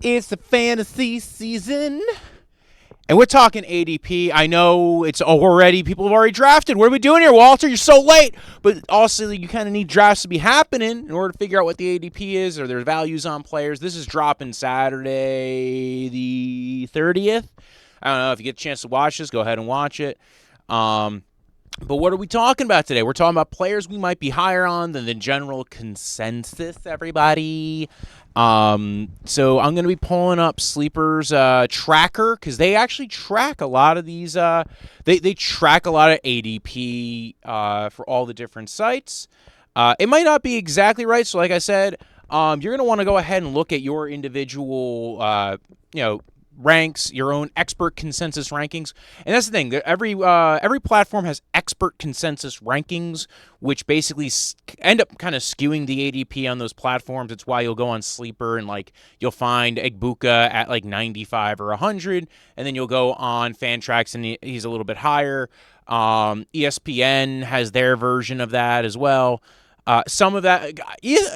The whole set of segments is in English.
It's the fantasy season. And we're talking ADP. I know it's already, people have already drafted. What are we doing here, Walter? You're so late. But also, you kind of need drafts to be happening in order to figure out what the ADP is or their values on players. This is dropping Saturday the 30th. I don't know. If you get a chance to watch this, go ahead and watch it. But what are we talking about today? We're talking about players we might be higher on than the general consensus, everybody. So I'm going to be pulling up Sleeper's tracker because they actually track a lot of these. They track a lot of ADP for all the different sites. It might not be exactly right. So like I said, you're going to want to go ahead and look at your individual, ranks, your own expert consensus rankings. And that's the thing. Every platform has expert consensus rankings, which basically end up kind of skewing the ADP on those platforms. It's why you'll go on Sleeper and you'll find Egbuka at 95 or 100, and then you'll go on Fantrax and he's a little bit higher. ESPN has their version of that as well. Some of that,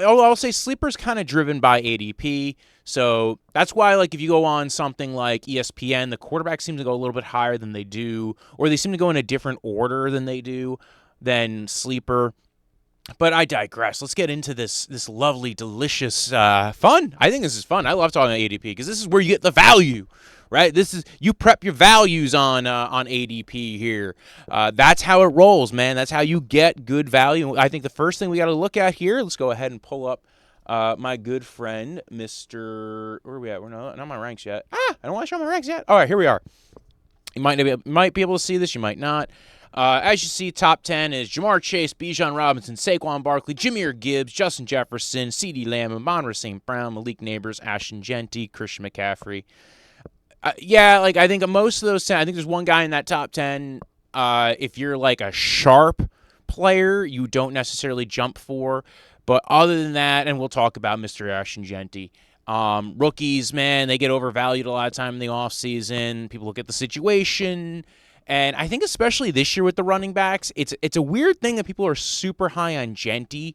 I'll say Sleeper's kind of driven by ADP. So that's why, if you go on something like ESPN, the quarterbacks seem to go a little bit higher than they do, or they seem to go in a different order than they do than Sleeper. But I digress. Let's get into this lovely, delicious fun. I think this is fun. I love talking about ADP because this is where you get the value, right? This is, you prep your values on ADP here. That's how it rolls, man. That's how you get good value. I think the first thing we got to look at here, let's go ahead and pull up my good friend, Mr. Where are we at? We're not on my ranks yet. I don't want to show my ranks yet. All right, here we are. You might be able to see this. You might not. As you see, top 10 is Jamar Chase, Bijan Robinson, Saquon Barkley, Jahmyr Gibbs, Justin Jefferson, CeeDee Lamb, Amon-Ra St. Brown, Malik Neighbors, Ashton Genty, Christian McCaffrey. I think most of those 10, I think there's one guy in that top 10. If you're a sharp player, you don't necessarily jump for. But other than that, and we'll talk about Mr. Ashton Genty. Rookies, man, they get overvalued a lot of time in the offseason. People look at the situation. And I think especially this year with the running backs, it's a weird thing that people are super high on Genty.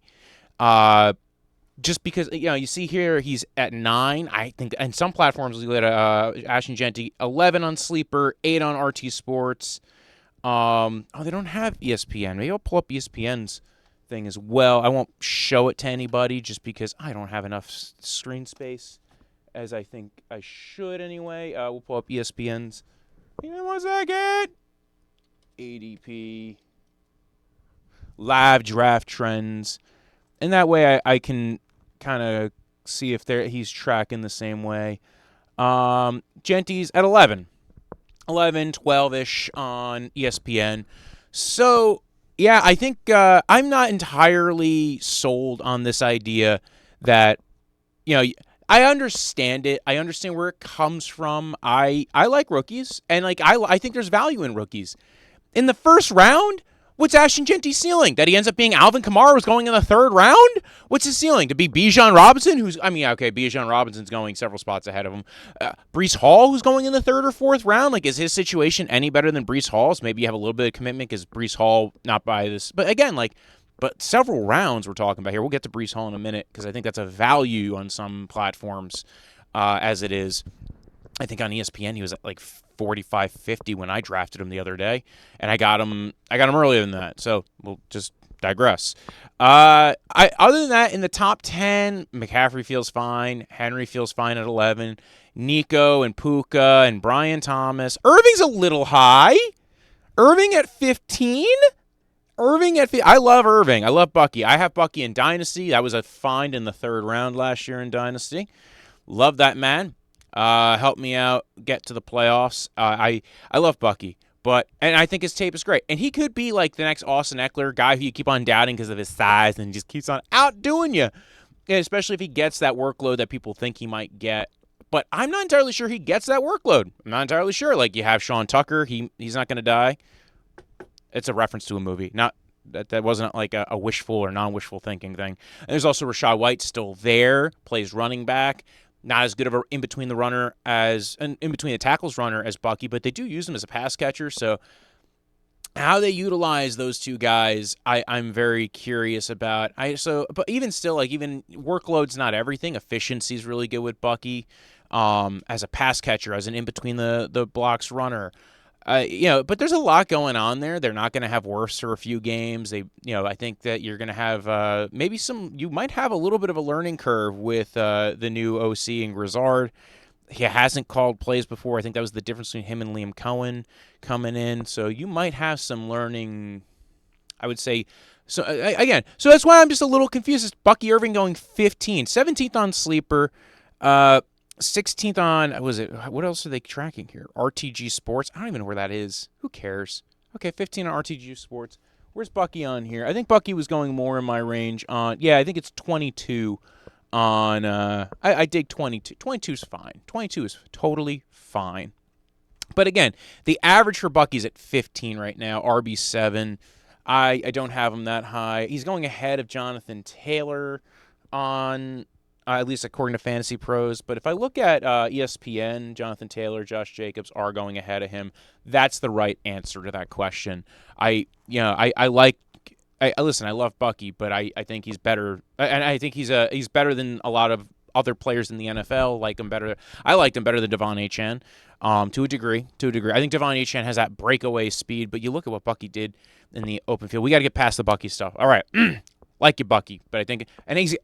Just because, you see here he's at 9. I think, and some platforms we let Ashton Genty 11 on Sleeper, 8 on RT Sports. They don't have ESPN. Maybe I'll pull up ESPN's thing as well. I won't show it to anybody just because I don't have enough screen space as I think I should anyway. We'll pull up ESPN's. Give me 1 second. ADP. Live draft trends. And that way I can kind of see if he's tracking the same way. Genty's at 11. 11, 12-ish on ESPN. So, yeah, I think I'm not entirely sold on this idea that, I understand it. I understand where it comes from. I like rookies, and I think there's value in rookies. In the first round, what's Ashton Genty's ceiling? That he ends up being Alvin Kamara, who's going in the third round? What's his ceiling? To be Bijan Robinson, Bijan Robinson's going several spots ahead of him. Breece Hall, who's going in the third or fourth round? Is his situation any better than Breece Hall's? Maybe you have a little bit of commitment because Breece Hall not by this. But again, but several rounds we're talking about here. We'll get to Breece Hall in a minute because I think that's a value on some platforms as it is. I think on ESPN he was at 45, 50 when I drafted him the other day, and I got him earlier than that. So we'll just digress. Other than that, in the top 10, McCaffrey feels fine. Henry feels fine at 11. Nico and Puka and Brian Thomas. Irving's a little high. Irving at 15. I love Irving. I love Bucky. I have Bucky in Dynasty. That was a find in the third round last year in Dynasty. Love that man. Helped me out get to the playoffs. I love Bucky, and I think his tape is great. And he could be the next Austin Eckler, guy who you keep on doubting because of his size and just keeps on outdoing you. And especially if he gets that workload that people think he might get. But I'm not entirely sure he gets that workload. I'm not entirely sure. You have Sean Tucker. He's not going to die. It's a reference to a movie. Not that wasn't a wishful or non-wishful thinking thing. And there's also Rachaad White still there, plays running back. Not as good of a in between the tackles runner as Bucky, but they do use him as a pass catcher. So how they utilize those two guys, I'm very curious about. But even still, even workload's not everything. Efficiency's really good with Bucky. as a pass catcher, as an in between the blocks runner. But there's a lot going on there. They're not going to have worse for a few games. I think that you're going to have you might have a little bit of a learning curve with the new OC and Grizzard. He hasn't called plays before. I think that was the difference between him and Liam Cohen coming in. So you might have some learning, I would say. So again, so that's why I'm just a little confused. It's Bucky Irving going 15, 17th on Sleeper, 16th on, what else are they tracking here? RTG Sports. I don't even know where that is. Who cares? Okay, 15 on RTG Sports. Where's Bucky on here? I think Bucky was going more in my range on, I think it's 22 on, I dig 22. 22 is fine. 22 is totally fine. But again, the average for Bucky's at 15 right now, RB7. I don't have him that high. He's going ahead of Jonathan Taylor on, at least according to Fantasy Pros. But if I look at ESPN, Jonathan Taylor, Josh Jacobs are going ahead of him. That's the right answer to that question. I listen, I love Bucky, but I think he's better. And I think he's better than a lot of other players in the NFL. I liked him better than Devon Achane, to a degree. I think Devon Achane has that breakaway speed, but you look at what Bucky did in the open field. We got to get past the Bucky stuff. All right. Like you, Bucky, but I think,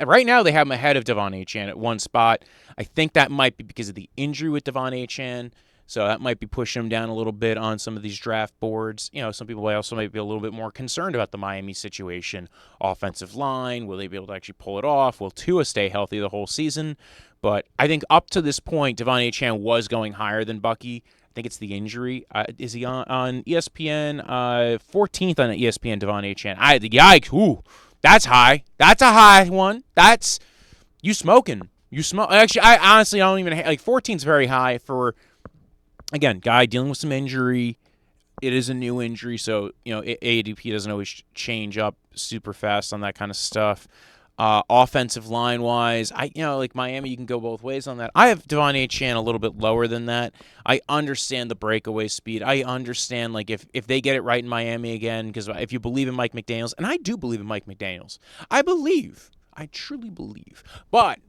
right now they have him ahead of Devon Achane at one spot. I think that might be because of the injury with Devon Achane, so that might be pushing him down a little bit on some of these draft boards. Some people also might be a little bit more concerned about the Miami situation. Offensive line, will they be able to actually pull it off? Will Tua stay healthy the whole season? But I think up to this point, Devon Achane was going higher than Bucky. I think it's the injury. Is he on ESPN? 14th on ESPN, Devon Achane. Yikes, ooh. That's high. That's a high one. That's you smoking. You smoke. Actually, I honestly don't even like 14 is very high for, again, guy dealing with some injury. It is a new injury, so ADP doesn't always change up super fast on that kind of stuff. Offensive line wise, like Miami, you can go both ways on that. I have Devon Achane a little bit lower than that. I understand the breakaway speed. I understand if they get it right in Miami again, because if you believe in Mike McDaniels, and I do believe in Mike McDaniels, I truly believe, but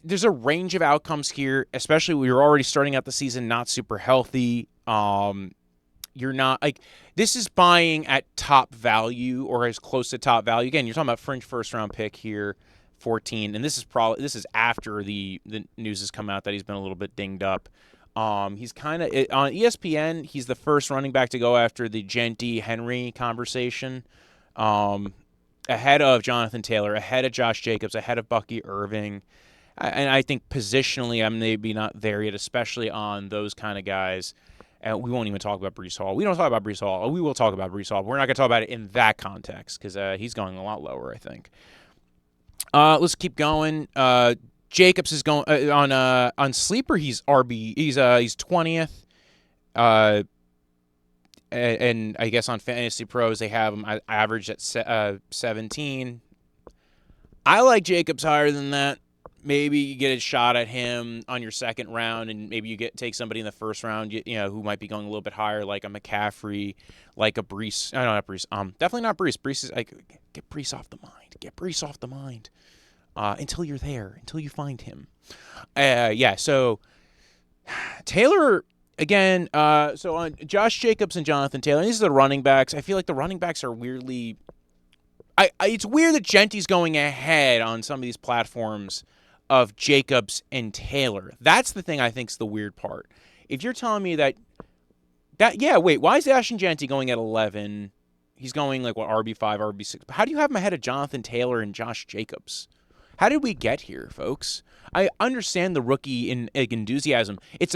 there's a range of outcomes here, especially when you're already starting out the season not super healthy. You're not this is buying at top value or as close to top value. Again, you're talking about fringe first round pick here, 14, and this is after the news has come out that he's been a little bit dinged up. He's kind of on ESPN. He's the first running back to go after the Genty Henry conversation, ahead of Jonathan Taylor, ahead of Josh Jacobs, ahead of Bucky Irving. And I think positionally, I'm maybe not there yet, especially on those kind of guys. We won't even talk about Breece Hall. We don't talk about Breece Hall. We will talk about Breece Hall, but we're not going to talk about it in that context because he's going a lot lower, I think. Let's keep going. Jacobs is going on Sleeper. He's RB. He's 20th. And I guess on Fantasy Pros they have him averaged at 17. I like Jacobs higher than that. Maybe you get a shot at him on your second round, and maybe you take somebody in the first round, who might be going a little bit higher, like a McCaffrey, like a Breece. No, not Breece. Definitely not Breece. Breece is get Breece off the mind. Get Breece off the mind until you're there, until you find him. So Taylor again. So on Josh Jacobs and Jonathan Taylor, these are the running backs. I feel like the running backs are weirdly. It's weird that Genty's going ahead on some of these platforms of Jacobs and Taylor. That's the thing I think is the weird part. If you're telling me wait, why is Ashton Genty going at 11? He's going RB5, RB6. But how do you have him ahead of Jonathan Taylor and Josh Jacobs? How did we get here, folks? I understand the rookie enthusiasm. It's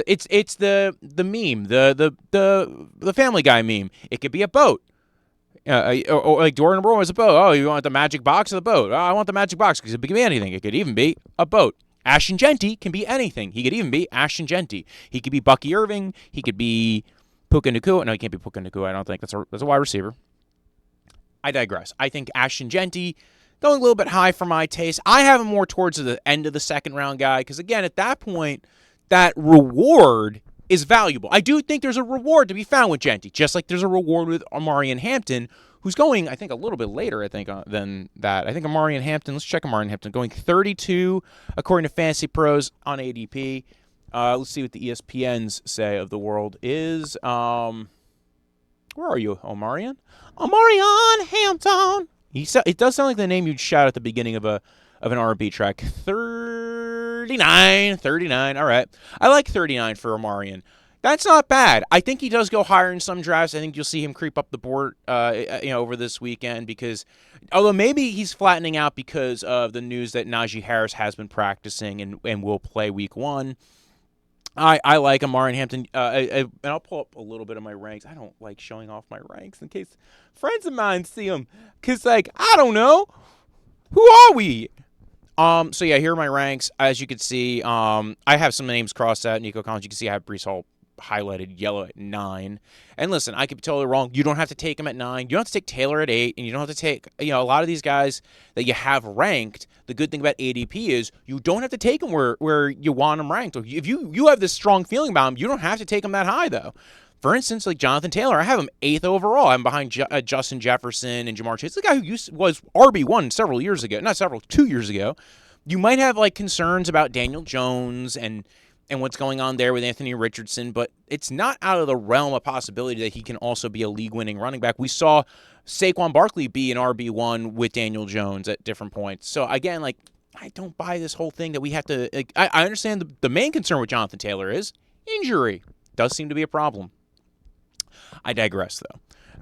the meme, the Family Guy meme. It could be a boat. Or like door number 1 was a boat. Oh, you want the magic box of the boat? Oh, I want the magic box because it could be anything. It could even be a boat. Ashton Genty can be anything. He could even be Ashton Genty. He could be Bucky Irving. He could be Puka Nacua. No, he can't be Puka Nacua. I don't think that's a wide receiver. I digress. I think Ashton Genty going a little bit high for my taste. I have him more towards the end of the second round guy because again, at that point, that reward is valuable. I do think there's a reward to be found with Genty, just like there's a reward with Omarion Hampton, who's going, I think, a little bit later, I think, than that. I think Amarian Hampton, let's check Amarian Hampton, going 32, according to Fantasy Pros on ADP. Let's see what the ESPNs say of the world is. Where are you, Omarion? Omarion Hampton. It does sound like the name you'd shout at the beginning of an R&B track. 39. All right. I like 39 for Omarion. That's not bad. I think he does go higher in some drafts. I think you'll see him creep up the board, over this weekend because, although maybe he's flattening out because of the news that Najee Harris has been practicing and will play week 1. I like Amarian Hampton, and I'll pull up a little bit of my ranks. I don't like showing off my ranks in case friends of mine see them, because, I don't know. Who are we? So, yeah, here are my ranks. As you can see, I have some names crossed out. Nico Collins, you can see I have Breece Hall highlighted yellow at 9. And listen, I could be totally wrong. You don't have to take him at 9. You don't have to take Taylor at 8, and you don't have to take, a lot of these guys that you have ranked. The good thing about ADP is you don't have to take them where you want them ranked. If you have this strong feeling about them, you don't have to take them that high, though. For instance, like Jonathan Taylor, I have him 8th overall. I'm behind Justin Jefferson and Jamar Chase, the guy who was RB1 2 years ago. You might have concerns about Daniel Jones and what's going on there with Anthony Richardson, but it's not out of the realm of possibility that he can also be a league-winning running back. We saw Saquon Barkley be an RB1 with Daniel Jones at different points. So, again, I don't buy this whole thing that we have to I understand the main concern with Jonathan Taylor is injury. Does seem to be a problem. I digress,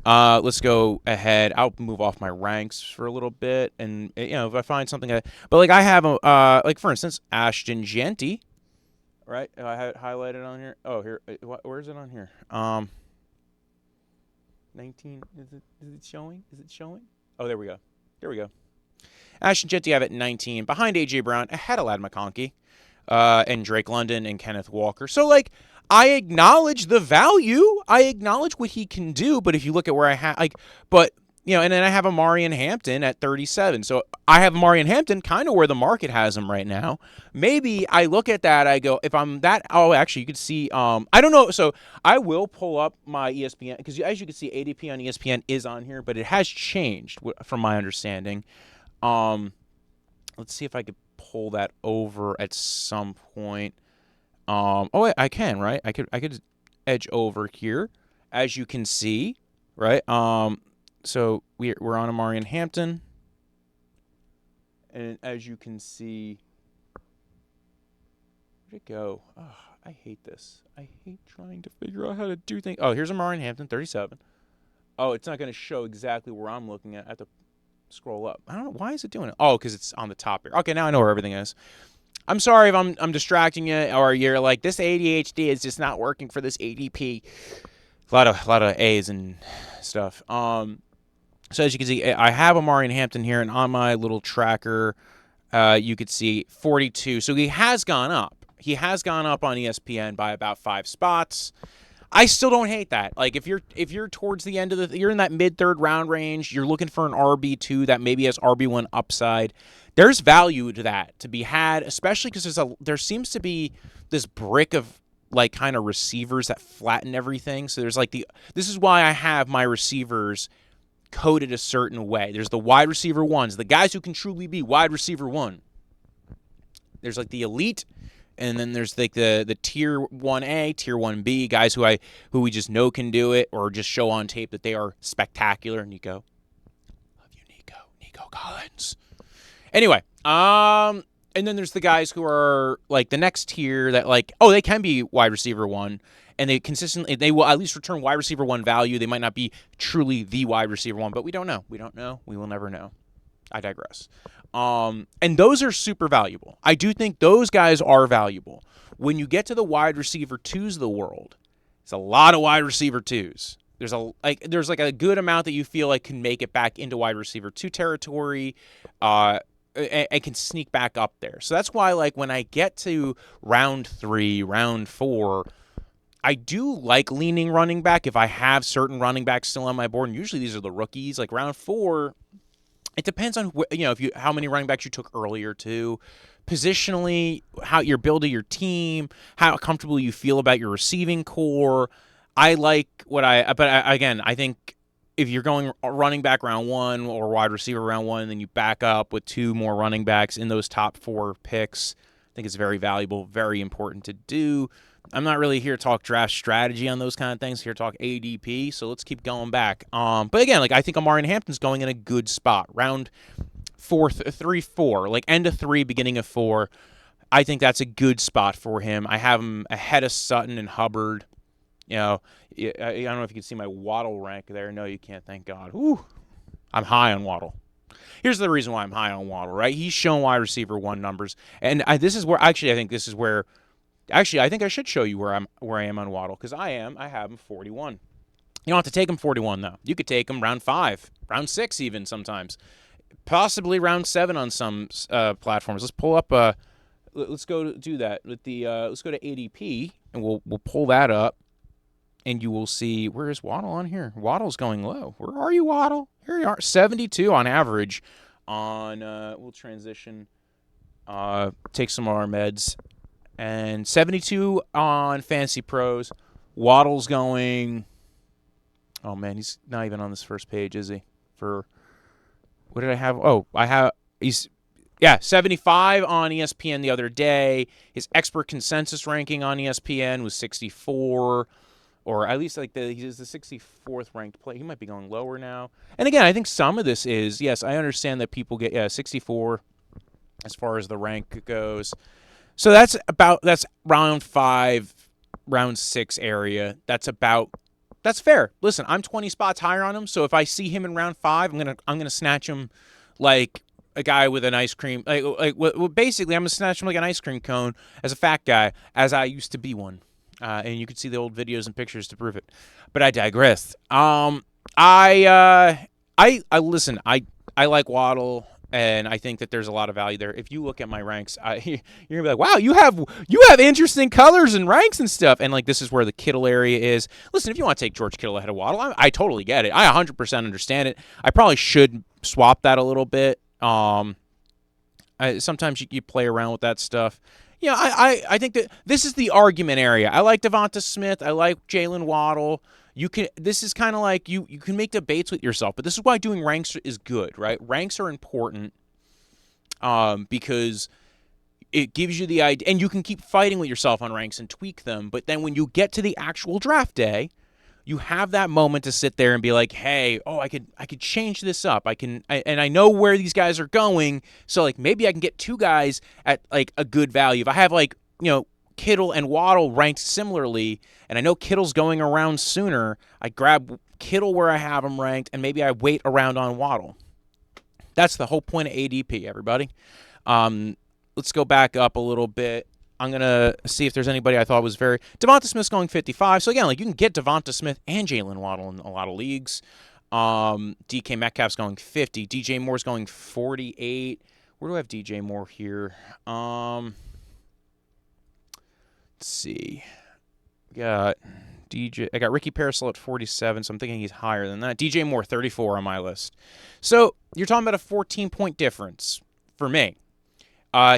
though. Let's go ahead. I'll move off my ranks for a little bit, and, if I find something. But, I have, for instance, Ashton Jeanty. Right? I had it highlighted on here. Oh, here. Where is it on here? 19. Is it showing? Oh, there we go. Here we go. Ashton Jeanty, I have it 19. Behind A.J. Brown, ahead of Ladd McConkey, and Drake London and Kenneth Walker. So, I acknowledge the value. I acknowledge what he can do. But if you look at where I have, and then I have Amarian Hampton at 37. So I have Amarian Hampton kind of where the market has him right now. Maybe I look at that, I go, if I'm that, actually, you could see, I don't know. So I will pull up my ESPN, because as you can see, ADP on ESPN is on here, but it has changed from my understanding. Let's see if I could pull that over at some point. I can, right? I could edge over here, as you can see, right? So we're on Amarian Hampton, and as you can see, where'd it go? Oh, I hate this. I hate trying to figure out how to do things. Oh, here's Amarian Hampton, 37. Oh, it's not going to show exactly where I'm looking at. I have to scroll up. I don't know. Why is it doing it? Oh, because it's on the top here. Okay, now I know where everything is. I'm sorry if I'm distracting you, or you're like, this ADHD is just not working for this ADP. A lot of A's and stuff. So as you can see, I have Amarian Hampton here, and on my little tracker, you could see 42. So he has gone up. He has gone up on ESPN by about 5 spots. I still don't hate that. If you're towards the end of you're in that mid-third round range, you're looking for an RB2 that maybe has RB1 upside. There's value to that to be had, especially because there seems to be this brick of kind of receivers that flatten everything. So there's this is why I have my receivers coded a certain way. There's the wide receiver ones, the guys who can truly be wide receiver 1. There's the elite, and then there's the tier 1A, tier 1B, guys who we just know can do it, or just show on tape that they are spectacular. Nico. Love you, Nico Collins. Anyway, and then there's the guys who are the next tier that they can be wide receiver 1. And they will at least return wide receiver 1 value. They might not be truly the wide receiver 1, but we don't know. We don't know. We will never know. I digress. And those are super valuable. I do think those guys are valuable. When you get to the wide receiver 2s of the world, it's a lot of wide receiver 2s. There's a good amount that you feel can make it back into wide receiver 2 territory. And can sneak back up there. So that's why when I get to round 3, round 4, I do like leaning running back if I have certain running backs still on my board, and usually these are the rookies. Round 4, it depends on how many running backs you took earlier too. Positionally, how you're building your team, how comfortable you feel about your receiving core. I like what I think if you're going running back round 1 or wide receiver round 1, and then you back up with 2 more running backs in those top 4 picks, I think it's very valuable, very important to do. I'm not really here to talk draft strategy on those kind of things. Here to talk ADP, so let's keep going back. But again, like I think Amari Hampton's going in a good spot. Round 4, 3, 4, like end of 3, beginning of 4. I think that's a good spot for him. I have him ahead of Sutton and Hubbard. You know, I don't know if you can see my Waddle rank there. No, you can't, thank God. Whew. I'm high on Waddle. Here's the reason why I'm high on Waddle, right? He's shown wide receiver 1 numbers. And this is where, actually, I think this is where, actually, I think I should show you where I am on Waddle, because I have him 41. You don't have to take him 41, though. You could take him round 5, round 6 even sometimes. Possibly round 7 on some platforms. Let's pull up, let's go do that. With the let's go to ADP, and we'll pull that up. And you will see, where is Waddle on here? Waddle's going low. Where are you, Waddle? Here you are, 72 on average. On we'll transition, take some of our meds, and 72 on Fantasy Pros. Waddle's going. Oh man, he's not even on this first page, is he? For what did I have? Oh, he's 75 on ESPN the other day. His expert consensus ranking on ESPN was 64. Or at least like he's the 64th ranked player. He might be going lower now. And again, I think some of this is, yes, I understand that people get 64 as far as the rank goes. So that's round 5, round 6 area. That's fair. Listen, I'm 20 spots higher on him, so if I see him in round 5, I'm gonna snatch him like a guy with an ice cream. Basically, I'm gonna snatch him like an ice cream cone as a fat guy, as I used to be one. And you can see the old videos and pictures to prove it. But I digress. I listen. I like Waddle, and I think that there's a lot of value there. If you look at my ranks, you're gonna be like, wow, you have interesting colors and ranks and stuff. And like this is where the Kittle area is. Listen, if you want to take George Kittle ahead of Waddle, I totally get it. I 100% understand it. I probably should swap that a little bit. Sometimes you play around with that stuff. Yeah, I think that this is the argument area. I like Devonta Smith. I like Jalen Waddle. This is kind of like you can make debates with yourself, but this is why doing ranks is good, right? Ranks are important because it gives you the idea, and you can keep fighting with yourself on ranks and tweak them. But then when you get to the actual draft day, you have that moment to sit there and be like, hey, I could change this up. And I know where these guys are going, so like maybe I can get 2 guys at like a good value. If I have like, Kittle and Waddle ranked similarly, and I know Kittle's going around sooner, I grab Kittle where I have him ranked, and maybe I wait around on Waddle. That's the whole point of ADP, everybody. Let's go back up a little bit. I'm going to see if there's anybody I thought was very... Devonta Smith's going 55. So, again, like you can get Devonta Smith and Jalen Waddle in a lot of leagues. DK Metcalf's going 50. DJ Moore's going 48. Where do I have DJ Moore here? Let's see. I got Ricky Parasol at 47, so I'm thinking he's higher than that. DJ Moore, 34 on my list. So, you're talking about a 14-point difference for me.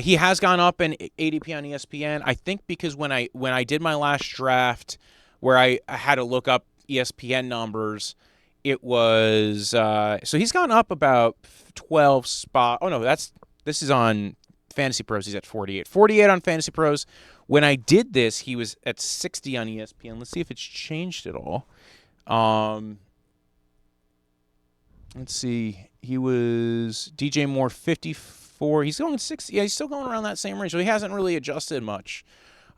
He has gone up in ADP on ESPN. I think because when I did my last draft, where I had to look up ESPN numbers, it was so he's gone up about 12 spots. Oh no, this is on Fantasy Pros. He's at 48. 48 on Fantasy Pros. When I did this, he was at 60 on ESPN. Let's see if it's changed at all. Let's see. He was DJ Moore 54. He's going 60. Yeah, he's still going around that same range. So he hasn't really adjusted much.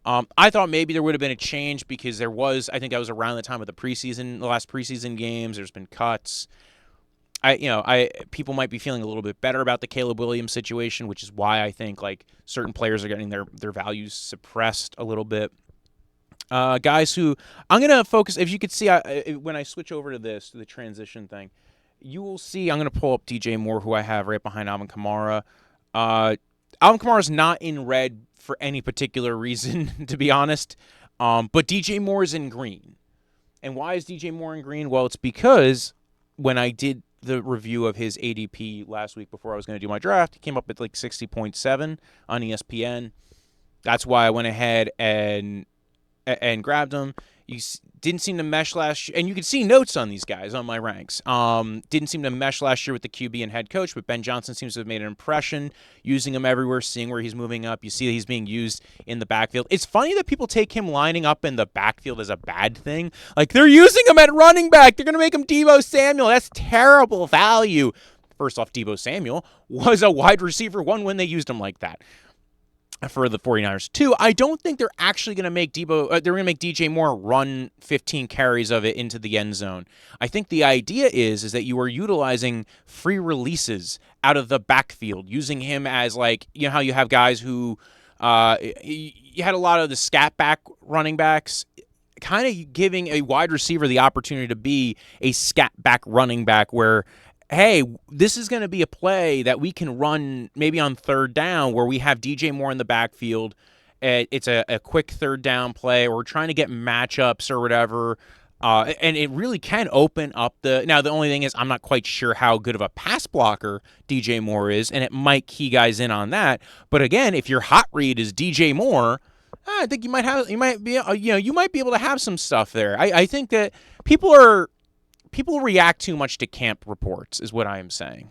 I thought maybe there would have been a change because there was. I think that was around the time of the last preseason games. There's been cuts. People might be feeling a little bit better about the Caleb Williams situation, which is why I think like certain players are getting their values suppressed a little bit. Guys who I'm gonna focus. If you could see, when I switch over to the transition thing, you will see. I'm gonna pull up DJ Moore, who I have right behind Alvin Kamara. Alvin Kamara's not in red for any particular reason, to be honest. But DJ Moore is in green. And why is DJ Moore in green? Well, it's because when I did the review of his ADP last week before I was going to do my draft, he came up at like 60.7 on ESPN. That's why I went ahead and grabbed him. Didn't seem to mesh last year, and you can see notes on these guys on my ranks. Didn't seem to mesh last year with the QB and head coach, but Ben Johnson seems to have made an impression, using him everywhere, seeing where he's moving up. You see that he's being used in the backfield. It's funny that people take him lining up in the backfield as a bad thing. Like, they're using him at running back. They're going to make him Deebo Samuel. That's terrible value. First off, Deebo Samuel was a wide receiver one when they used him like that for the 49ers. Two, I don't think they're actually going to make they're going to make DJ Moore run 15 carries of it into the end zone. I think the idea is that you are utilizing free releases out of the backfield, using him as, like, you know how you have guys who, you had a lot of the scat back running backs, kind of giving a wide receiver the opportunity to be a scat back running back where, hey, this is going to be a play that we can run maybe on third down where we have DJ Moore in the backfield. It's a quick third down play, or we're trying to get matchups or whatever. And it really can open up Now, the only thing is I'm not quite sure how good of a pass blocker DJ Moore is, and it might key guys in on that. But again, if your hot read is DJ Moore, I think you might be able to have some stuff there. I think that people react too much to camp reports, is what I am saying.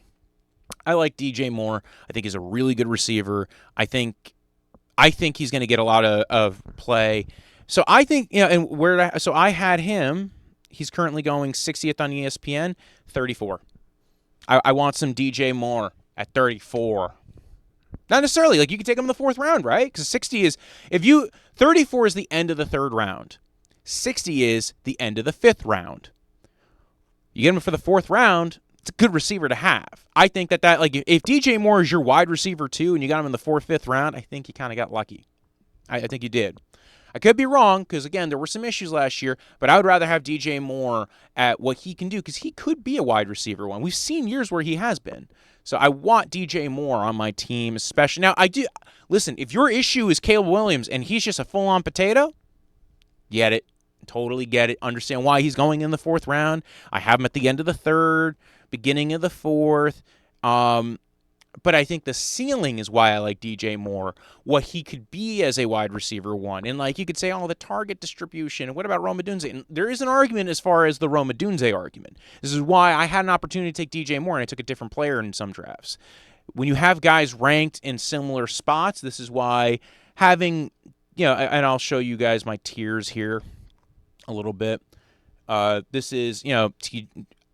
I like DJ Moore. I think he's a really good receiver. I think he's going to get a lot of play. So I think, so I had him. He's currently going 60th on ESPN, 34. I want some DJ Moore at 34. Not necessarily. Like, you can take him in the fourth round, right? Because 34 is the end of the third round. 60 is the end of the fifth round. You get him for the fourth round, it's a good receiver to have. I think that like, if DJ Moore is your wide receiver too, and you got him in the fourth, fifth round, I think you kind of got lucky. I think you did. I could be wrong, because, again, there were some issues last year, but I would rather have DJ Moore at what he can do, because he could be a wide receiver one. We've seen years where he has been. So I want DJ Moore on my team, especially. Now, listen, if your issue is Caleb Williams and he's just a full-on potato, get it. Totally get it. Understand why he's going in the fourth round. I have him at the end of the third, beginning of the fourth. But I think the ceiling is why I like DJ Moore, what he could be as a wide receiver one. And, like, you could say, the target distribution. And what about Rome Odunze? And there is an argument as far as the Rome Odunze argument. This is why I had an opportunity to take DJ Moore, and I took a different player in some drafts. When you have guys ranked in similar spots, this is why having, and I'll show you guys my tiers here a little bit. This is,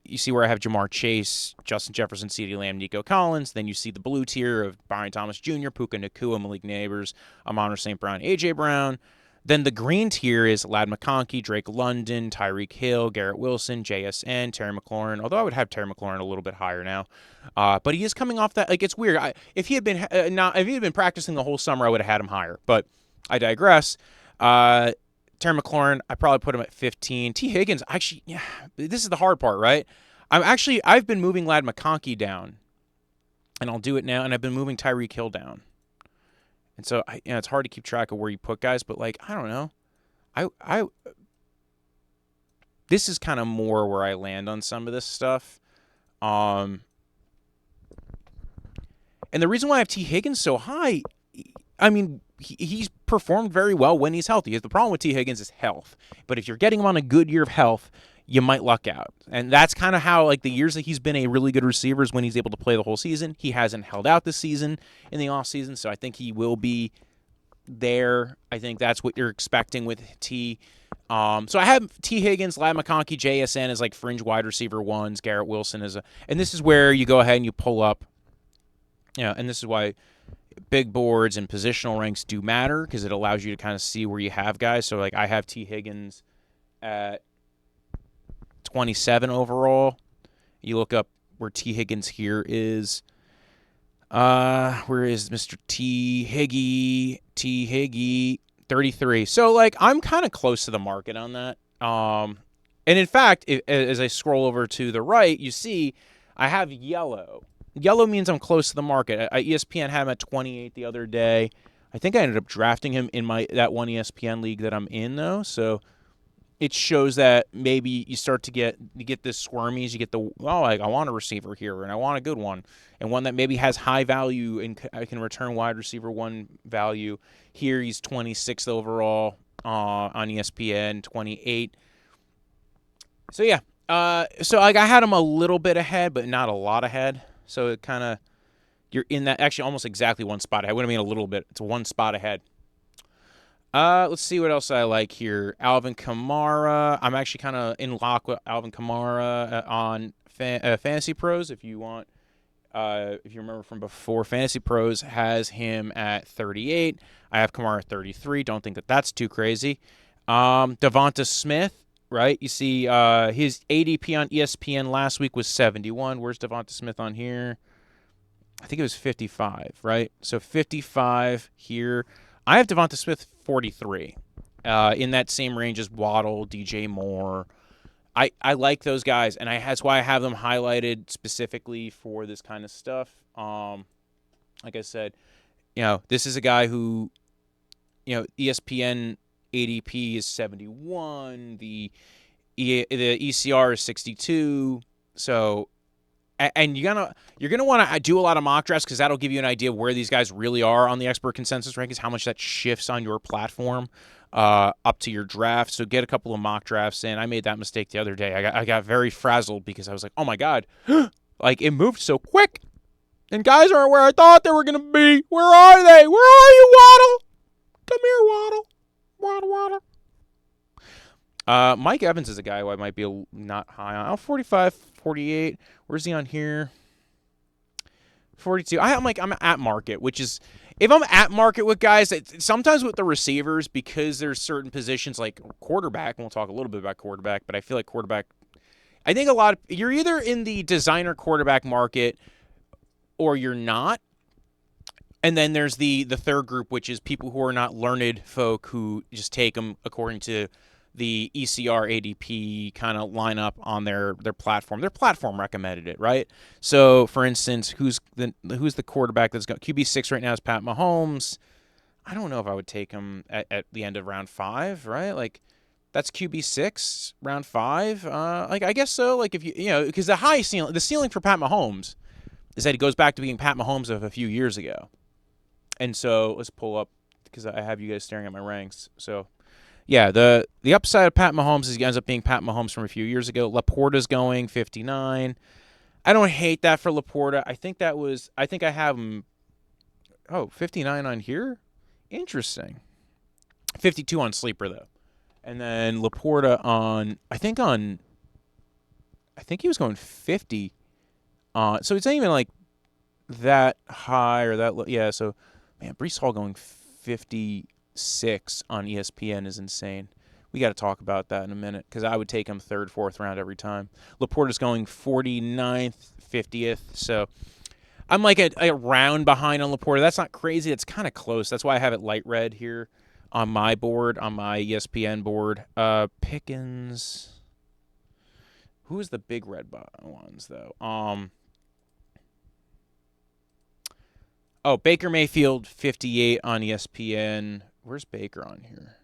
you see where I have Jamar Chase, Justin Jefferson, CeeDee Lamb, Nico Collins. Then you see the blue tier of Brian Thomas Jr., Puka Nacua, Malik Neighbors, Amon-Ra St. Brown, A.J. Brown. Then the green tier is Ladd McConkey, Drake London, Tyreek Hill, Garrett Wilson, JSN, Terry McLaurin. Although I would have Terry McLaurin a little bit higher now. But he is coming off that. Like, it's weird. If he had been practicing the whole summer, I would have had him higher. But I digress. Terry McLaurin, I probably put him at 15. T. Higgins, actually, this is the hard part, right? I've been moving Ladd McConkey down, and I'll do it now, and I've been moving Tyreek Hill down. And so, it's hard to keep track of where you put guys, but, like, I don't know. This is kind of more where I land on some of this stuff. And the reason why I have T. Higgins so high, I mean, he's performed very well when he's healthy. The problem with T. Higgins is health. But if you're getting him on a good year of health, you might luck out. And that's kind of how, like, the years that he's been a really good receiver is when he's able to play the whole season. He hasn't held out this season in the offseason, so I think he will be there. I think that's what you're expecting with T. So I have T. Higgins, Ladd McConkey, JSN as, like, fringe wide receiver ones. Garrett Wilson is and this is where you go ahead and you pull up. And this is why big boards and positional ranks do matter, because it allows you to kind of see where you have guys. So, like, I have T. Higgins at 27 overall. You look up where T. Higgins here is. Where is Mr. T. Higgy, 33. So, like, I'm kind of close to the market on that. And in fact, as I scroll over to the right, you see I have yellow. Yellow means I'm close to the market. ESPN had him at 28 the other day. I think I ended up drafting him in that one ESPN league that I'm in, though. So it shows that maybe you start to get this squirmies. You get I want a receiver here, and I want a good one, and one that maybe has high value and I can return wide receiver one value. Here he's 26th overall. on ESPN 28. So yeah, so like I had him a little bit ahead, but not a lot ahead. So it kind of you're in that actually almost exactly one spot ahead. What do I mean a little bit? It's one spot ahead. Let's see what else I like here. Alvin Kamara. I'm actually kind of in lock with Alvin Kamara on Fantasy Pros. If you want, if you remember from before, Fantasy Pros has him at 38. I have Kamara at 33. Don't think that that's too crazy. Devonta Smith, right? You see, his ADP on ESPN last week was 71. Where's Devonta Smith on here? I think it was 55, right? So 55 here. I have Devonta Smith 43, in that same range as Waddle, DJ Moore. I like those guys, and that's why I have them highlighted specifically for this kind of stuff. Like I said, this is a guy who, ESPN ADP is 71, the ECR is 62, so. And you're gonna want to do a lot of mock drafts because that'll give you an idea of where these guys really are on the expert consensus rankings, how much that shifts on your platform up to your draft. So get a couple of mock drafts in. I made that mistake the other day. I got very frazzled because I was like, oh my god, like it moved so quick, and guys aren't where I thought they were gonna be. Where are they? Where are you, Waddle? Come here, Waddle. Waddle. Mike Evans is a guy who I might be not high on. 45, 48. Where's he on here? 42. I'm at market, which is, if I'm at market with guys, sometimes with the receivers, because there's certain positions like quarterback, and we'll talk a little bit about quarterback, but I feel like quarterback, I think you're either in the designer quarterback market or you're not. And then there's the third group, which is people who are not learned folk who just take them according to the ECR ADP kind of line up on their platform. Their platform recommended it, right? So, for instance, who's the quarterback that's going QB6 right now is Pat Mahomes. I don't know if I would take him at the end of round 5, right? Like, that's QB6 round 5. Like, I guess so. Like, if because the ceiling for Pat Mahomes is that he goes back to being Pat Mahomes of a few years ago. And so let's pull up because I have you guys staring at my ranks. So. Yeah, the upside of Pat Mahomes is he ends up being Pat Mahomes from a few years ago. Laporta's going 59. I don't hate that for Laporta. I think I have him, 59 on here? Interesting. 52 on Sleeper, though. And then Laporta I think he was going 50. So it's not even like that high or that low. Yeah, so, man, Breece Hall going 56 on ESPN is insane. We got to talk about that in a minute because I would take him 3rd, 4th round every time. Laporta's going 49th, 50th. So I'm like a round behind on Laporta. That's not crazy. It's kind of close. That's why I have it light red here on my board, on my ESPN board. Pickens. Who's the big red ones, though? Baker Mayfield, 58 on ESPN. Where's Baker on here?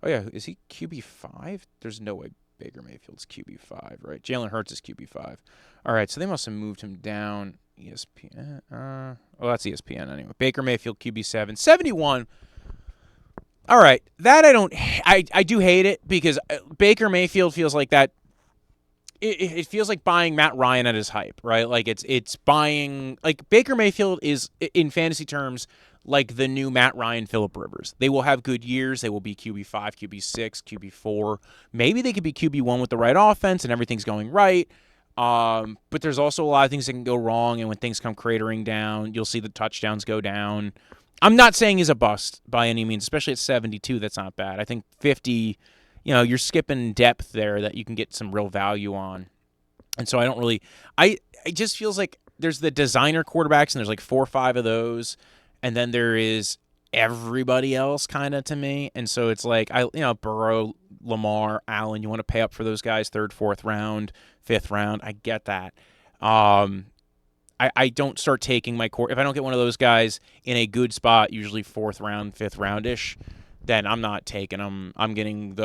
Oh, yeah. Is he QB5? There's no way Baker Mayfield's QB5, right? Jalen Hurts is QB5. All right, so they must have moved him down. ESPN. That's ESPN anyway. Baker Mayfield, QB7. 71. All right. That I do hate it because Baker Mayfield feels like that. It feels like buying Matt Ryan at his hype, right? Like it's buying, like Baker Mayfield is in fantasy terms like the new Matt Ryan, Phillip Rivers. They will have good years. They will be QB5, QB6, QB4. Maybe they could be QB1 with the right offense and everything's going right. But there's also a lot of things that can go wrong, and when things come cratering down, you'll see the touchdowns go down. I'm not saying he's a bust by any means, especially at 72. That's not bad. I think 50. You're skipping depth there that you can get some real value on. And so it just feels like there's the designer quarterbacks, and there's like 4 or 5 of those. And then there is everybody else kind of to me. And so it's like, Burrow, Lamar, Allen, you want to pay up for those guys 3rd, 4th round, 5th round. I get that. I don't start taking my core. If I don't get one of those guys in a good spot, usually 4th round, 5th round-ish, then I'm not taking them. I'm getting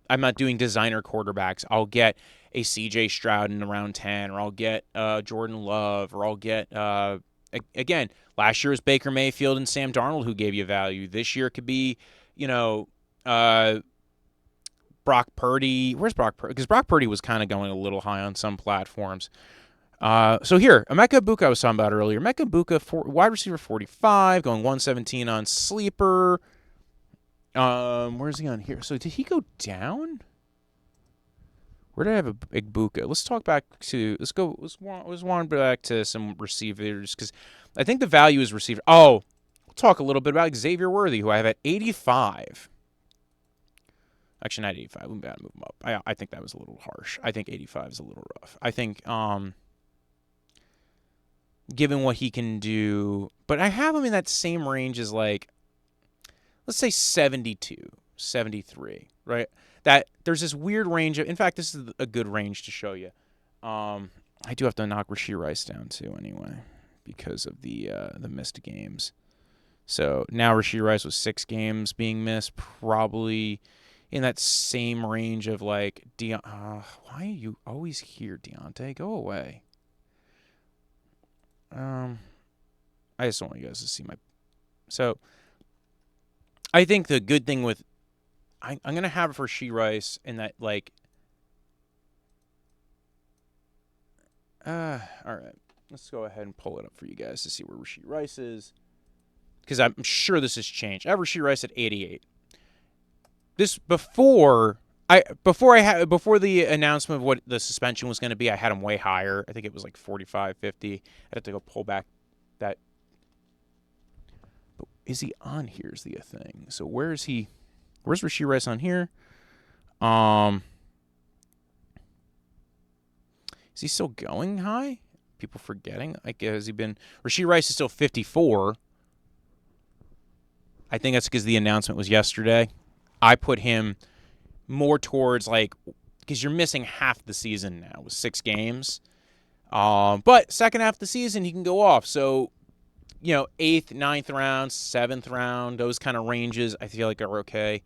I'm not doing designer quarterbacks. I'll get a CJ Stroud in round 10, or I'll get Jordan Love, or I'll get, again, last year was Baker Mayfield and Sam Darnold who gave you value. This year it could be, Uh, Brock Purdy. Where's Brock Purdy? Because Brock Purdy was kind of going a little high on some platforms. So here, Emeka Egbuka I was talking about earlier. Emeka Egbuka, wide receiver 45, going 117 on Sleeper. Where's he on here? So did he go down? Where did I have a Egbuka? Let's talk back to let's wander back to some receivers because I think the value is receiver. Oh, we'll talk a little bit about Xavier Worthy, who I have at 85. Actually, not 85. We gotta move him up. I think that was a little harsh. I think 85 is a little rough. I think given what he can do, but I have him in that same range as like, let's say 72, 73, right? That there's this weird range of, in fact, this is a good range to show you. I do have to knock Rashee Rice down too anyway because of the missed games. So now Rashee Rice with 6 games being missed, probably in that same range of like, why are you always here, Deontay? Go away. I just don't want you guys to see my. So I think the good thing with I'm gonna have it for Rashee Rice in that like. All right, let's go ahead and pull it up for you guys to see where Rashee Rice is, because I'm sure this has changed. I have Rashee Rice at 88. This before the announcement of what the suspension was going to be, I had him way higher. I think it was like 45, 50. I'd have to go pull back that. But is he on here is the thing. So where is he? Where's Rashee Rice on here? Is he still going high? People forgetting? Like, has he been? Rashee Rice is still 54. I think that's because the announcement was yesterday. I put him more towards like, because you're missing half the season now with 6 games. But second half of the season, he can go off. So, 8th, 9th round, 7th round, those kind of ranges, I feel like are okay.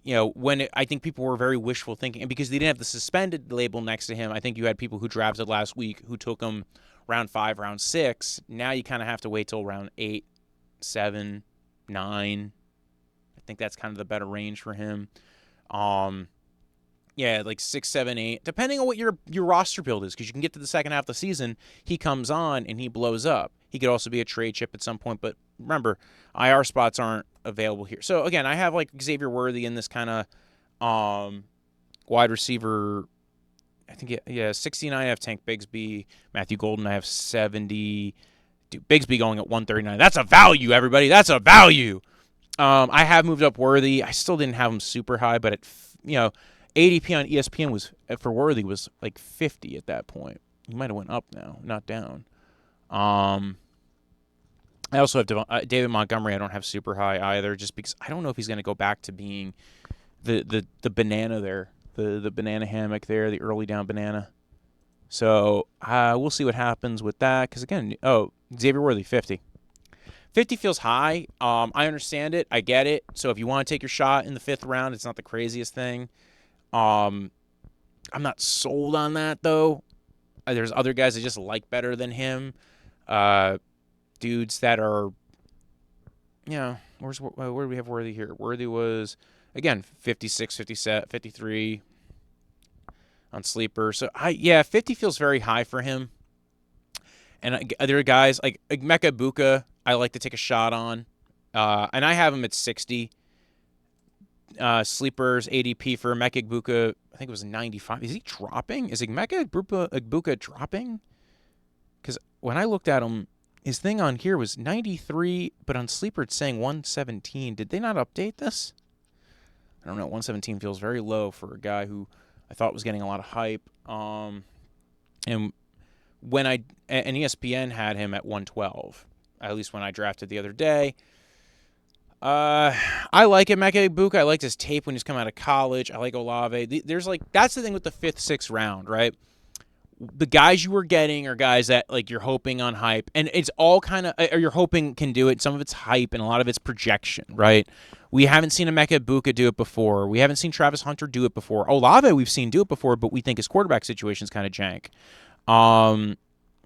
I think people were very wishful thinking, and because they didn't have the suspended label next to him, I think you had people who drafted last week who took him round 5, round 6. Now you kind of have to wait till round 8, 7, 9. I think that's kind of the better range for him. Like 6, 7, 8, depending on what your roster build is, because you can get to the second half of the season, he comes on and he blows up. He could also be a trade chip at some point, but remember, IR spots aren't available here. So again, I have like Xavier Worthy in this kind of wide receiver. I think 69. I have Tank Bigsby, Matthew Golden. I have 70. Dude, Bigsby going at 139. That's a value, everybody. That's a value. I have moved up Worthy. I still didn't have him super high, but ADP on ESPN for Worthy was like 50 at that point. He might have went up now, not down. I also have David Montgomery. I don't have super high either, just because I don't know if he's going to go back to being the banana there, the banana hammock there, the early down banana. So we'll see what happens with that. Because again, Xavier Worthy 50. 50 feels high. I understand it. I get it. So if you want to take your shot in the 5th round, it's not the craziest thing. I'm not sold on that, though. There's other guys I just like better than him. Dudes that are, where do we have Worthy here? Worthy was, again, 56, 57, 53 on Sleeper. So, 50 feels very high for him. And other guys, like Emeka Egbuka, I like to take a shot on. And I have him at 60. Sleepers ADP for Emeka Egbuka, I think it was 95. Is he dropping? Is Emeka Egbuka dropping? Because when I looked at him, his thing on here was 93, but on Sleeper it's saying 117. Did they not update this? I don't know. 117 feels very low for a guy who I thought was getting a lot of hype. And ESPN had him at 112, at least when I drafted the other day. I like Emeka Egbuka. I liked his tape when he's come out of college. I like Olave. That's the thing with the 5th, 6th round, right? The guys you were getting are guys that like you're hoping on hype, and it's all kind of, or you're hoping can do it. Some of it's hype and a lot of it's projection, right? We haven't seen Emeka Egbuka do it before. We haven't seen Travis Hunter do it before. Olave we've seen do it before, but we think his quarterback situation is kind of jank.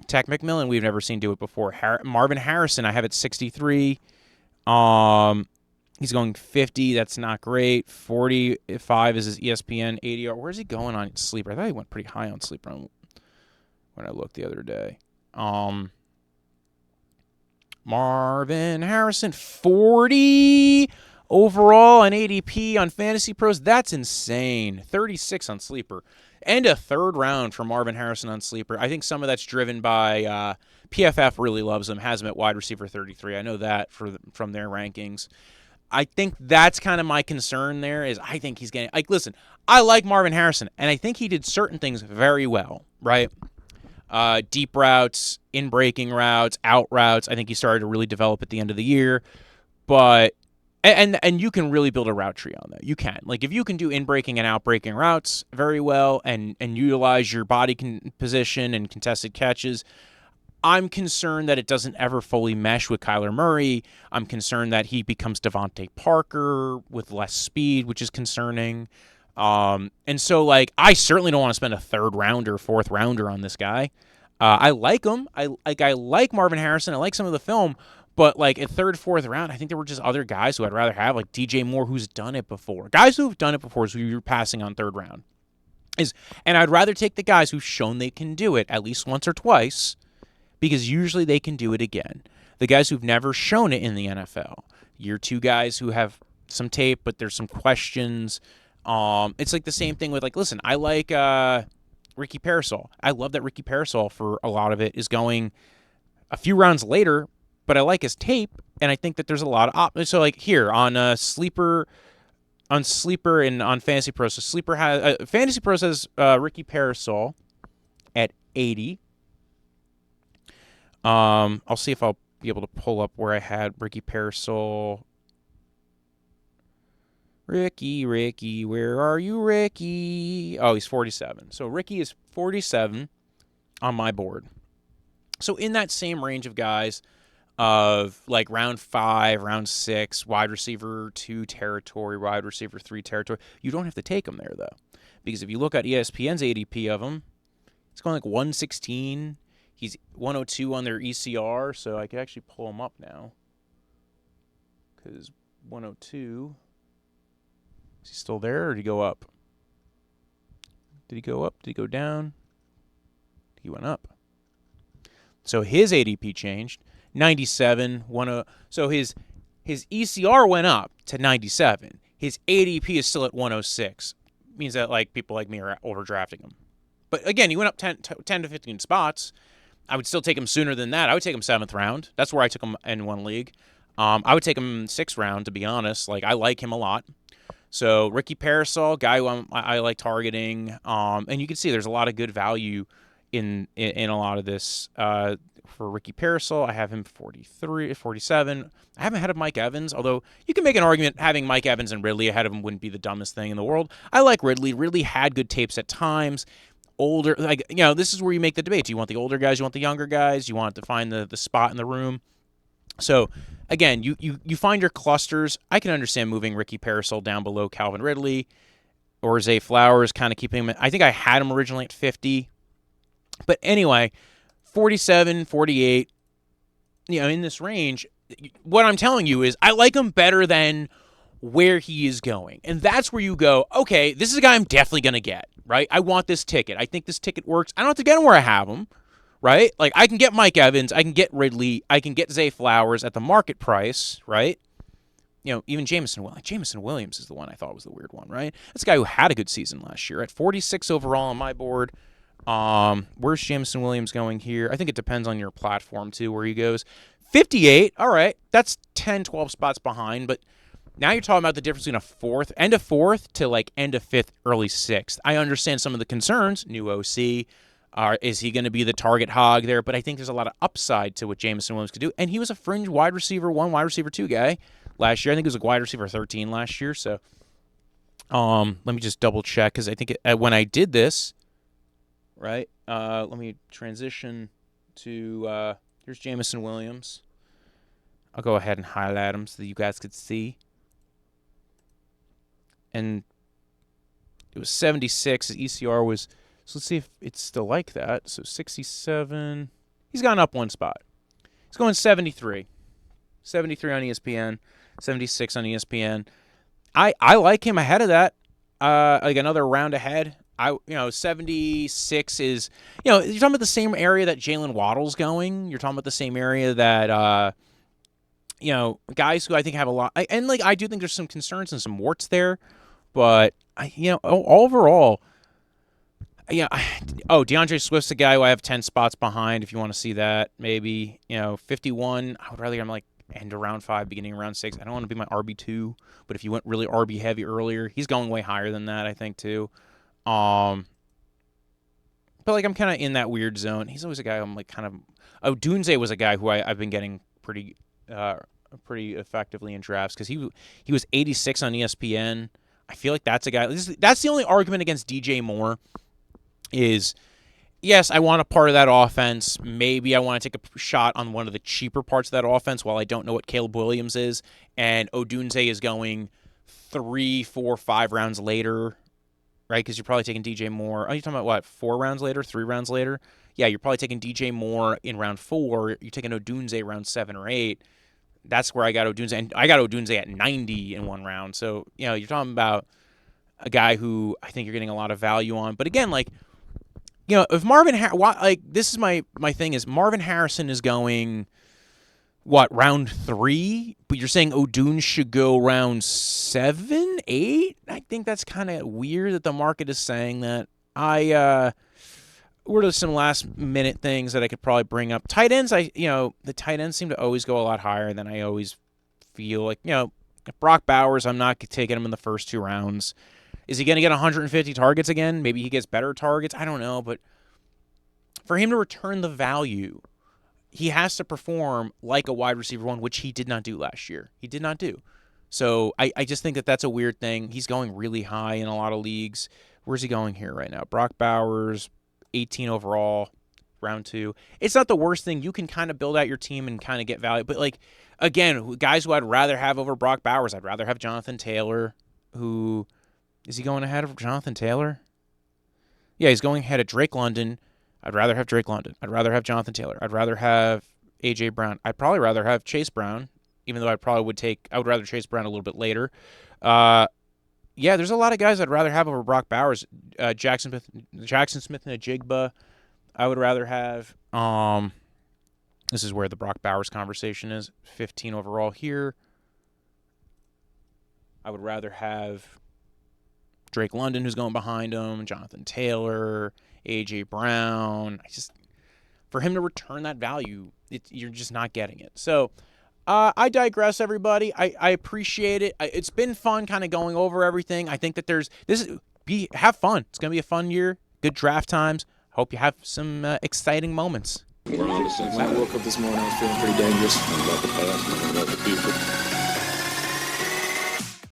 Tech McMillan we've never seen do it before. Marvin Harrison I have at 63. He's going 50. That's not great. 45 is his ESPN ADR. Where's he going on Sleeper? I thought he went pretty high on Sleeper when I looked the other day. Marvin Harrison, 40 overall on ADP on Fantasy Pros. That's insane. 36 on Sleeper. And a third round for Marvin Harrison on Sleeper. I think some of that's driven by PFF really loves him, has him at wide receiver 33. I know that from their rankings. I think that's kind of my concern there is I think he's getting, like, listen, I like Marvin Harrison, and I think he did certain things very well, right? Deep routes, in-breaking routes, out routes. I think he started to really develop at the end of the year. But, and you can really build a route tree on that. You can. Like, if you can do in-breaking and out-breaking routes very well and utilize your body position and contested catches, I'm concerned that it doesn't ever fully mesh with Kyler Murray. I'm concerned that he becomes Devontae Parker with less speed, which is concerning. And so, like, I certainly don't want to spend a third rounder, fourth rounder on this guy. I like him. I like Marvin Harrison. I like some of the film, but like at third, fourth round, I think there were just other guys who I'd rather have, like DJ Moore, who's done it before. Guys who've done it before is who you're passing on third round. And I'd rather take the guys who've shown they can do it at least once or twice, because usually they can do it again. The guys who've never shown it in the NFL. Year two guys who have some tape, but there's some questions. It's like the same thing with, like, listen, I like Ricky Parasol. I love that Ricky Parasol for a lot of it is going a few rounds later, but I like his tape, and I think that there's a lot of so like here on Sleeper and on Fantasy Pros. So Sleeper has Fantasy Pros has Ricky Parasol at 80. I'll see if I'll be able to pull up where I had Ricky Parasol. Ricky, where are you, Ricky? Oh, he's 47. So Ricky is 47 on my board. So in that same range of guys of like round 5, round 6, wide receiver 2 territory, wide receiver 3 territory, you don't have to take him there, though. Because if you look at ESPN's ADP of him, it's going like 116. He's 102 on their ECR, so I could actually pull him up now. Because 102... Is he still there, or did he go up? Did he go up? Did he go down? He went up. So his ADP changed. 97, 10. So his ECR went up to 97. His ADP is still at 106. Means that, like, people like me are overdrafting him. But again, he went up 10 to 15 spots. I would still take him sooner than that. I would take him 7th round. That's where I took him in one league. I would take him 6th round, to be honest. Like, I like him a lot. So Ricky Parasol, guy who I like targeting, and you can see there's a lot of good value in a lot of this. For Ricky Parasol, I have him 43, 47. I haven't had Mike Evans, although you can make an argument having Mike Evans and Ridley ahead of him wouldn't be the dumbest thing in the world. I like Ridley. Ridley had good tapes at times. Older, like, you know, this is where you make the debate. Do you want the older guys? You want the younger guys? You want to find the spot in the room? So, again, you find your clusters. I can understand moving Ricky Parasol down below Calvin Ridley or Zay Flowers, kind of keeping him. I think I had him originally at 50. But anyway, 47, 48, you know, in this range, what I'm telling you is I like him better than where he is going. And that's where you go, okay, this is a guy I'm definitely going to get, right? I want this ticket. I think this ticket works. I don't have to get him where I have him. Right? Like, I can get Mike Evans, I can get Ridley, I can get Zay Flowers at the market price, right? You know, even Jameson Williams is the one I thought was the weird one, right? That's a guy who had a good season last year at 46 overall on my board. Where's Jameson Williams going here? I think it depends on your platform, too, where he goes. 58, all right, that's 10, 12 spots behind, but now you're talking about the difference between end of fourth to, like, end of 5th, early 6th. I understand some of the concerns, new OC. Is he going to be the target hog there? But I think there's a lot of upside to what Jameson Williams could do. And he was a fringe wide receiver 1, wide receiver 2 guy last year. I think he was a wide receiver 13 last year. So let me just double check, because I think when I did this, right, let me transition to here's Jameson Williams. I'll go ahead and highlight him so that you guys could see. And it was 76. His ECR was... So let's see if it's still like that. So 67. He's gone up one spot. He's going 73. 73 on ESPN. 76 on ESPN. I like him ahead of that. Like another round ahead. 76 is, you're talking about the same area that Jalen Waddle's going. You're talking about the same area that, guys who I think have a lot. And I do think there's some concerns and some warts there, but overall, DeAndre Swift's a guy who I have 10 spots behind. If you want to see that, maybe 51. I would rather end of round 5, beginning of round 6. I don't want to be my RB2, but if you went really RB heavy earlier, he's going way higher than that, I think too. But I'm kind of in that weird zone. He's always a guy I'm kind of. Odunze was a guy who I've been getting pretty effectively in drafts because he was 86 on ESPN. I feel like that's a guy. That's the only argument against DJ Moore. Is yes, I want a part of that offense. Maybe I want to take a shot on one of the cheaper parts of that offense while I don't know what Caleb Williams is, and Odunze is going 3, 4, 5 rounds later. Right, because you're probably taking DJ Moore. Oh, you're talking about what? 4 rounds later, 3 rounds later? Yeah, you're probably taking DJ Moore in round 4. You're taking Odunze round 7 or 8. That's where I got Odunze, and I got Odunze at 90 in one round. So you're talking about a guy who I think you're getting a lot of value on. But again, if Marvin, this is my thing is Marvin Harrison is going. What, round 3? But you're saying Odunze should go round 7, 8? I think that's kind of weird that the market is saying that. What are some last minute things that I could probably bring up? Tight ends, the tight ends seem to always go a lot higher than I always feel like. Brock Bowers, I'm not taking him in the first 2 rounds. Is he going to get 150 targets again? Maybe he gets better targets. I don't know, but for him to return the value, he has to perform like a wide receiver 1, which he did not do last year. He did not do. So I just think that that's a weird thing. He's going really high in a lot of leagues. Where's he going here right now? Brock Bowers, 18 overall, round 2. It's not the worst thing. You can kind of build out your team and kind of get value. But, again, guys who I'd rather have over Brock Bowers, I'd rather have Jonathan Taylor, who – is he going ahead of Jonathan Taylor? Yeah, he's going ahead of Drake London. I'd rather have Drake London. I'd rather have Jonathan Taylor. I'd rather have A.J. Brown. I'd probably rather have Chase Brown, even though I would rather Chase Brown a little bit later. There's a lot of guys I'd rather have over Brock Bowers. Jackson Smith-Njigba, I would rather have. This is where the Brock Bowers conversation is. 15 overall here. I would rather have Drake London, who's going behind him, Jonathan Taylor, A.J. Brown. For him to return that value, you're just not getting it. So I digress, everybody. I appreciate it. It's been fun kind of going over everything. I think that have fun. It's going to be a fun year. Good draft times. Hope you have some exciting moments. When I woke up this morning, I was feeling pretty dangerous. About the past and about the future.